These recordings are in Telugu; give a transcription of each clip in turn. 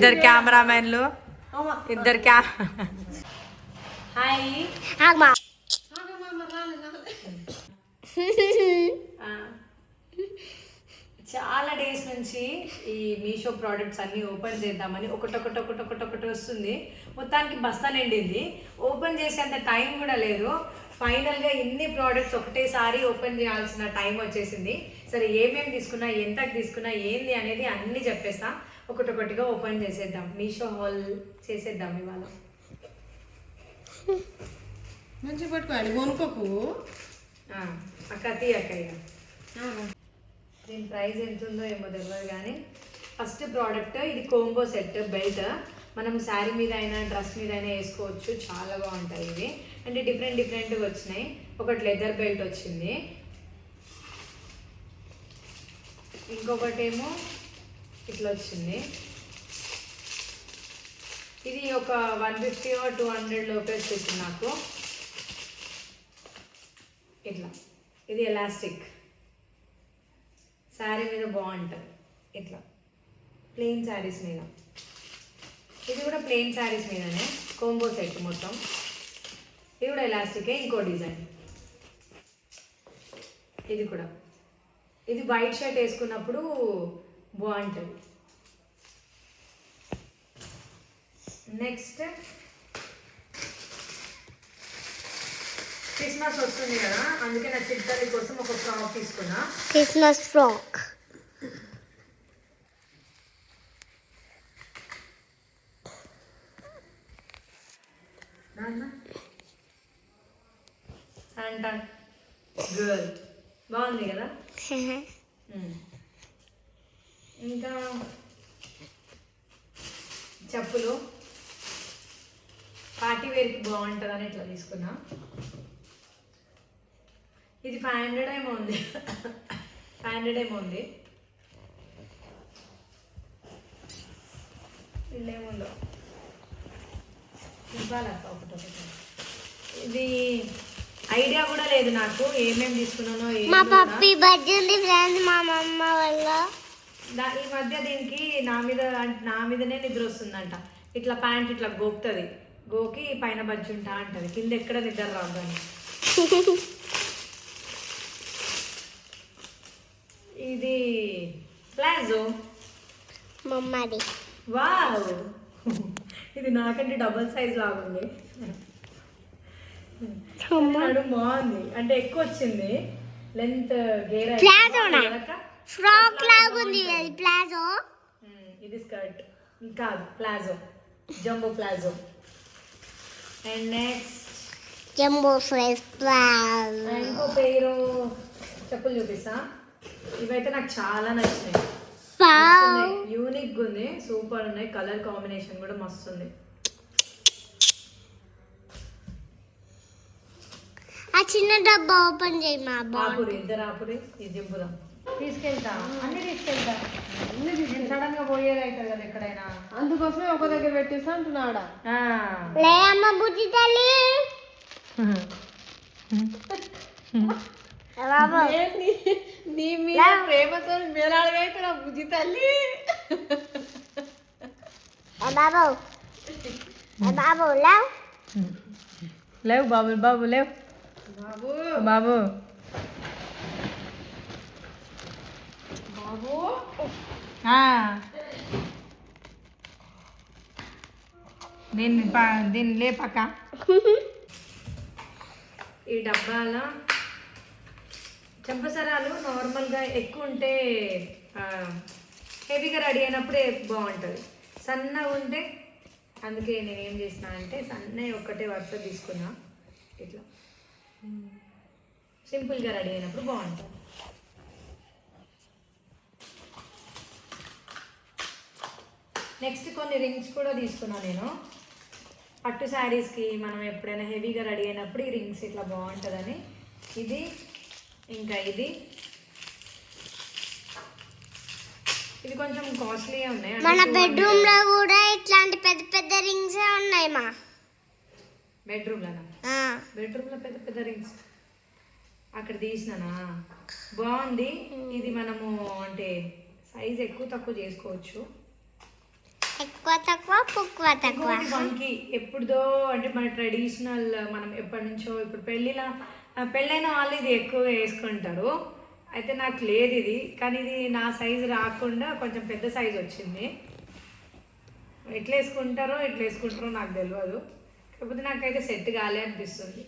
ఇద్దరు కెమెరామెన్లు ఇద్దరు హాయ్ చాలా డేస్ నుంచి ఈ మీషో ప్రోడక్ట్స్ అన్నీ ఓపెన్ చేద్దామని ఒకటొకటి వస్తుంది. మొత్తానికి బస్తా నిండింది. ఓపెన్ చేసేంత టైం కూడా లేదు. ఫైనల్గా ఇన్ని ప్రోడక్ట్స్ ఒకటేసారి ఓపెన్ చేయాల్సిన టైం వచ్చేసింది. సరే ఏమేమి తీసుకున్నా, ఎంతకు తీసుకున్నా, ఏంది అనేది అన్నీ చెప్పేస్తా. ఒకటొకటిగా ఓపెన్ చేసేద్దాం. మీషో హాల్ చేసేద్దాం ఇవాళ. మంచిగా పట్టుకోవాలి కొనుక్కోకు అక్క తీ అక్క. ఇక దీని ప్రైస్ ఎంత ఉందో ఏమో తెలియదు కానీ ఫస్ట్ ప్రోడక్ట్ ఇది కోంబో సెట్ బెల్ట్. మనం శారీ మీద అయినా డ్రెస్ మీద అయినా వేసుకోవచ్చు. చాలా బాగుంటాయి ఇవి. అంటే డిఫరెంట్గా వచ్చినాయి. ఒకటి లెదర్ బెల్ట్ వచ్చింది, ఇంకొకటి ఏమో ఇట్లా వచ్చింది. ఇది ఒక 150 or 200 లోపే వచ్చేసింది నాకు. ఇట్లా ఇది ఎలాస్టిక్, శారీ మీద బాగుంటుంది. ఇట్లా ప్లెయిన్ శారీస్ మీద. ఇది కూడా ప్లెయిన్ శారీస్ మీదనే కోంబో సెట్ మొత్తం. ఇది కూడా ఎలాస్టికే, ఇంకో డిజైన్. ఇది కూడా ఇది వైట్ షర్ట్ వేసుకున్నప్పుడు బాగుంటుంది. నెక్స్ట్ క్రిస్మస్ వస్తుంది కదా, అందుకే నా చిట్టాలి కోసం ఒక ఫ్రాక్ తీసుకున్నా. Christmas frock. శాంటా గర్ల్ బాగుంది కదా. ఇంకా చెప్పులు పార్టీ వేర్కి బాగుంటుందని ఇట్లా తీసుకున్నా. ఇది 500 ఏమో ఉంది. 500 ఏమో ఉంది. ఇల్లేముందో ఇవ్వాలక్క ఒకటి. ఇది ఐడియా కూడా లేదు నాకు ఏమేమి తీసుకున్నానో. మా పప్పి బర్త్డే ఉంది ఫ్రెండ్స్, మా మమ్మ వల్ల. ఈ మధ్య దీనికి నా మీదనే నిద్ర వస్తుందంట. ఇట్లా ప్యాంట్ ఇట్లా గోపుతుంది, గోకి పైన బజ్జి ఉంటా అంటది, కింద ఎక్కడ నిద్ర రాదు అని. ఇది ప్లాజో మమ్మది. వావ్, ఇది నాకంటే డబుల్ సైజ్ లాగా ఉంది. బాగుంది, అంటే ఎక్కువ వచ్చింది లెంత్. గేర్ ఫ్రాక్ లాగా ఉంది అది ప్లాజో. ఇది స్కర్ట్ కాదు, palazzo, jumbo palazzo. And next jumbo size palazzo. ఇంకో పేరు చెప్పులు చూపిస్తా. ఇవైతే నాకు చాలా నచ్చినాయి. యూనిక్ ఉంది, సూపర్ ఉన్నాయి. కలర్ కాంబినేషన్ కూడా మస్తు ఉంది. ఆ చిన్న డబ్బా ఓపెన్ చేయి మా ఆపురి, ఇద్దరు ఆపురి. ఇది దింపుదాం. తీసుకెళ్తా, అన్ని తీసుకెళ్తా. సడన్ గా పోయేది అవుతుంది కదా ఎక్కడైనా, అందుకోసమే ఒక దగ్గర పెట్టేసి అంటున్నాడా. లే అమ్మ బుజ్జి తల్లి. నీ మీద ప్రేమతో మేలాడగైతే నా బుజ్జి తల్లి. బాబు బాబు లేవు లేవు బాబు, బాబు లేవు బాబు, బాబు బాబు. దీన్ని లేపక్క. ఈ డబ్బాల చెంపసరాలు నార్మల్గా ఎక్కువ ఉంటే హెవీగా రెడీ అయినప్పుడే బాగుంటుంది. సన్నగా ఉంటే, అందుకే నేను ఏం చేసిన అంటే సన్నగా ఒక్కటే వరుస తీసుకున్నా. ఇట్లా సింపుల్గా రెడీ అయినప్పుడు బాగుంటుంది. నెక్స్ట్ కొన్ని రింగ్స్ కూడా తీసుకున్నా నేను. పట్టు శారీస్కి మనం ఎప్పుడైనా హెవీగా రెడీ అయినప్పుడు ఈ రింగ్స్ ఇట్లా బాగుంటుందని. ఇది ఇంకా ఇది కొంచెం కాస్ట్లీగా ఉన్నాయి. మన బెడ్రూమ్ లో కూడా ఇట్లాంటి పెద్ద పెద్ద రింగ్స్ ఉన్నాయి. మా బెడ్రూమ్లోనా? బెడ్రూమ్లో పెద్ద పెద్ద రింగ్స్ అక్కడ తీసినానా. బాగుంది ఇది. మనము అంటే సైజ్ ఎక్కువ తక్కువ చేసుకోవచ్చు. ఎక్కువ తక్కువ పుక్కువ తక్కువ ఇంకోటి మనకి ఎప్పుడుదో అంటే మన ట్రెడిషనల్ మనం ఎప్పటి నుంచో ఇప్పుడు పెళ్ళైన వాళ్ళు ఇది ఎక్కువగా వేసుకుంటారు. అయితే నాకు లేదు ఇది, కానీ ఇది నా సైజు రాకుండా కొంచెం పెద్ద సైజు వచ్చింది. ఎట్లా వేసుకుంటారో నాకు తెలియదు, కాకపోతే నాకైతే సెట్ కాలే అనిపిస్తుంది.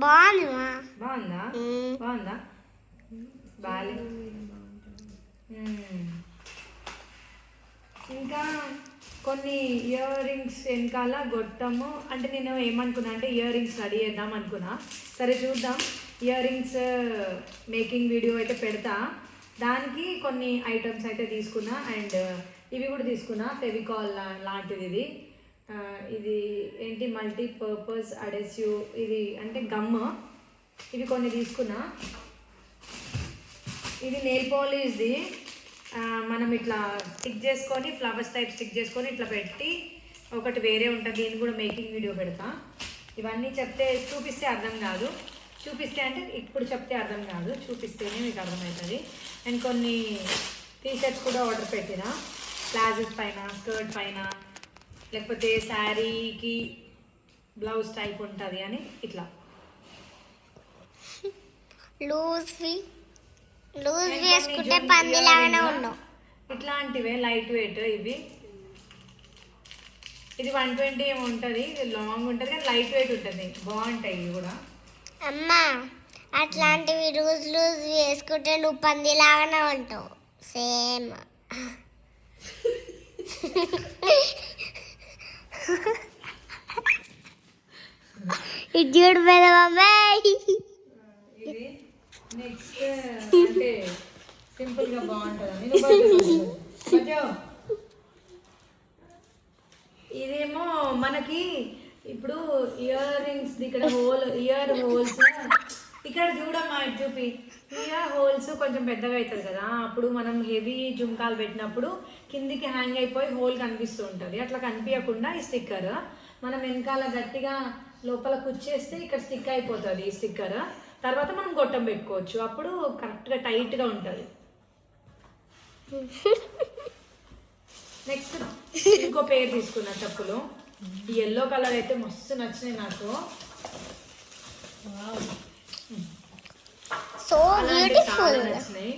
బాగుందిమా. బాగుందా? బాగుందా? బాలే. ఇంకా కొన్ని ఇయర్ రింగ్స్ వెనకాల గొట్టము, అంటే నేను ఏమనుకున్నా అంటే ఇయర్ రింగ్స్ రెడీ చేద్దాం అనుకున్నా. సరే చూద్దాం, ఇయర్ రింగ్స్ మేకింగ్ వీడియో అయితే పెడతా. దానికి కొన్ని ఐటమ్స్ అయితే తీసుకున్నా, అండ్ ఇవి కూడా తీసుకున్నా, ఫెవికాల్ లాంటిది. ఇది ఏంటి మల్టీపర్పస్ అడెసివ్, ఇది అంటే గమ్. ఇవి కొన్ని తీసుకున్నా. ఇది నెయిల్ పాలిష్ది, మనం ఇట్లా స్టిక్ చేసుకొని ఫ్లవర్స్ టైప్ స్టిక్ చేసుకొని ఇట్లా పెట్టి ఒకటి వేరే ఉంటుంది, దీన్ని కూడా మేకింగ్ వీడియో పెడతా. ఇవన్నీ చూపిస్తే అర్థం కాదు, చూపిస్తే అంటే ఇప్పుడు చెప్తే అర్థం కాదు, చూపిస్తేనే మీకు అర్థమవుతుంది. అండ్ కొన్ని టీషర్ట్స్ కూడా ఆర్డర్ పెట్టిన, ప్లాజోస్ పైన, స్కర్ట్ పైన, లేకపోతే శారీకి బ్లౌజ్ టైప్ ఉంటుంది అని ఇట్లా లూజ్ వేసుకుంటే పందిలాగానే ఉన్నావు. ఇట్లాంటివే లైట్ వెయిట్ ఇవి. ఇది 120 ఏమో ఉంటుంది, ఇది లాంగ్ ఉంటుంది కానీ లైట్ వెయిట్ ఉంటుంది, బాగుంటాయి ఇవి కూడా. అమ్మా అట్లాంటివి లూజ్ వేసుకుంటే నువ్వు పందిలాగానే ఉంటావు సేమ్. ఇది చూడు పెద్దబాబాయ్. ఇది నెక్స్ట్ అంటే సింపుల్ గా బాగుంటుంది. ఇదేమో మనకి ఇప్పుడు ఇయర్ రింగ్స్ ఇక్కడ ఇయర్ హోల్స్ ఇక్కడ చూడమ్మా, ఇటు చూపి. ఇయర్ హోల్స్ కొంచెం పెద్దగా అవుతుంది కదా, అప్పుడు మనం హెవీ జుంకాలు పెట్టినప్పుడు కిందికి హ్యాంగ్ అయిపోయి హోల్ కనిపిస్తూ ఉంటుంది. అట్లా కనిపించకుండా ఈ స్టిక్కర్ మనం వెనకాల గట్టిగా లోపల కుచ్చేస్తే ఇక్కడ స్టిక్ అయిపోతుంది ఈ స్టిక్కర్. తర్వాత మనం గొట్టం పెట్టుకోవచ్చు, అప్పుడు కరెక్ట్గా టైట్గా ఉంటుంది. నెక్స్ట్ ఇంకో పేరు తీసుకున్నా చెప్పులు. ఈ ఎల్లో కలర్ అయితే మస్తు నచ్చినాయి నాకు. సో బ్యూటిఫుల్ నచ్చినాయి,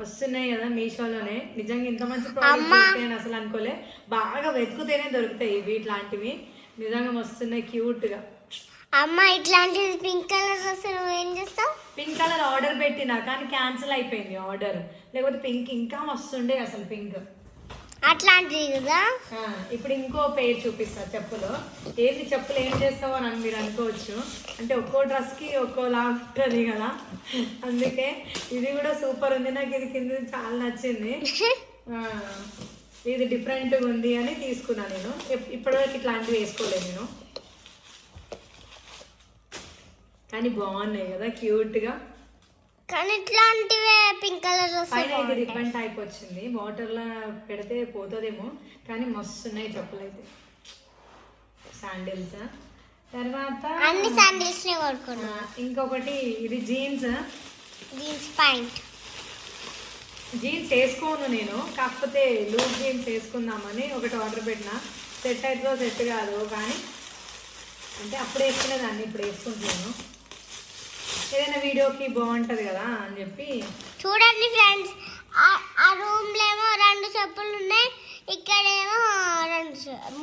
వస్తున్నాయి కదా మీషోలోనే. నిజంగా ఇంత మంచి ప్రోడక్ట్ దొరుకుతాయని అసలు అనుకోలే, బాగా వెతుకుతేనే దొరుకుతాయి ఇవి. ఇట్లాంటివి నిజంగా వస్తున్నాయి క్యూట్గా. అమ్మ ఇట్లాంటిది పింక్ కలర్ వస్తే నువ్వు ఏం చేస్తావు? పింక్ కలర్ ఆర్డర్ పెట్టినా కానీ క్యాన్సిల్ అయిపోయింది ఆర్డర్, లేకపోతే పింక్ ఇంకా వస్తుండే అసలు పింక్ అట్లాంటిది కదా. ఇప్పుడు ఇంకో పేరు చూపిస్తా చెప్పులు. ఏంటి చెప్పులు ఏం చేస్తావు అని మీరు అనుకోవచ్చు, అంటే ఒక్కో డ్రెస్కి ఒక్కోలా ఉంటుంది కదా, అందుకే ఇది కూడా సూపర్ ఉంది. నాకు ఇది కింద చాలా నచ్చింది, ఇది డిఫరెంట్గా ఉంది అని తీసుకున్నా నేను. ఇప్పటివరకు ఇట్లాంటివి వేసుకోలేదు నేను, కానీ బాగున్నాయి కదా క్యూట్గా. కానీ ఇట్లాంటివే పింక్ కలర్ పైన ఇది రిబ్బన్ టైప్ వచ్చింది, వాటర్లో పెడితే పోతుందేమో, కానీ మస్తు ఉన్నాయి చెప్పులు అయితే. శాండిల్స్ తర్వాత అన్ని శాండిల్స్ ని కొనుక్కున్నా. ఇంకొకటి ఇది జీన్స్ ప్యాంట్. జీన్స్ వేసుకోను నేను, కాకపోతే లూజ్ జీన్స్ వేసుకుందామని ఒకటి ఆర్డర్ పెట్టినా. సెట్ అవుతుందో సెట్ కాదు కానీ, అంటే అప్పుడు వేసుకునేదాన్ని, ఇప్పుడు వేసుకుంటున్నాను. ఏదైనా వీడియోకి బాగుంటుంది కదా అని చెప్పి. చూడండి ఫ్రెండ్స్, ఆ రూమ్లో ఏమో 2 చెప్పులు ఉన్నాయి, ఇక్కడేమో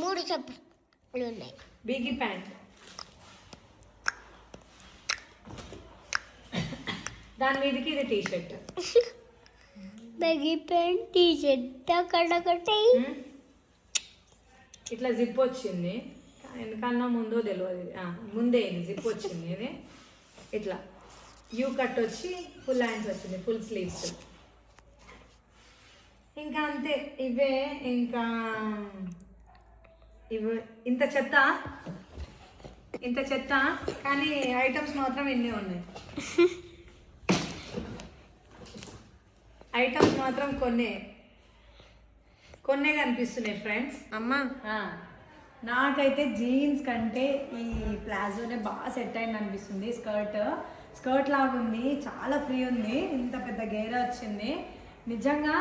3 చెప్పులు ఉన్నాయి. బిగి ప్యాంట్, దాని మీదకి ఇది టీషర్ట్. బిగి ప్యాంట్ టీషర్ట్ అక్కడొకటి ఇట్లా జిప్ వచ్చింది, వెనకాలన్నా ముందో తెలియదు. ముందే ఇది జిప్ వచ్చింది, ఇది ఇట్లా యూ కట్ వచ్చి ఫుల్ హ్యాండ్స్ వచ్చింది, ఫుల్ స్లీవ్స్. ఇంకా అంతే ఇవే. ఇంకా ఇవి ఇంత చెత్త కానీ ఐటమ్స్ మాత్రం ఎన్ని ఉన్నాయి. ఐటమ్స్ మాత్రం కొన్నే కనిపిస్తున్నాయి ఫ్రెండ్స్. అమ్మా నాకైతే జీన్స్ కంటే ఈ ప్లాజోనే బాగా సెట్ అయింది అనిపిస్తుంది. స్కర్ట్ లాగా ఉంది, చాలా ఫ్రీ ఉంది, ఇంత పెద్ద గేరా వచ్చింది. నిజంగా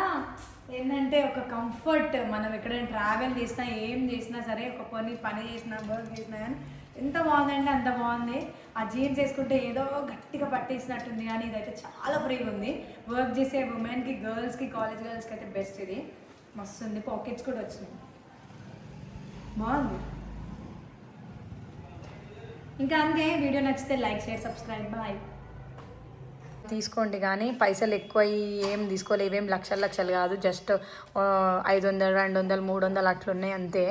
ఏంటంటే ఒక కంఫర్ట్, మనం ఎక్కడైనా ట్రావెల్ చేసినా ఏం చేసినా సరే, ఒక పని చేసినా వర్క్ చేసినా కానీ ఎంత బాగుందంటే అంత బాగుంది. ఆ జీన్స్ వేసుకుంటే ఏదో గట్టిగా పట్టేసినట్టుంది, కానీ ఇదైతే చాలా ఫ్రీగా ఉంది. వర్క్ చేసే ఉమెన్కి, గర్ల్స్కి, కాలేజ్ గర్ల్స్కి అయితే బెస్ట్ ఇది. మస్తు ఉంది, పాకెట్స్ కూడా వచ్చినాయి, బాగుంది. ఇంకా అంతే. వీడియో నచ్చితే లైక్, షేర్, సబ్స్క్రైబ్. బాయ్. తీసుకోండి, కానీ పైసలు ఎక్కువ ఏం తీసుకోలేవు, ఏం లక్షలు కాదు, జస్ట్ 500, 200, 300 అట్లున్నాయి అంతే.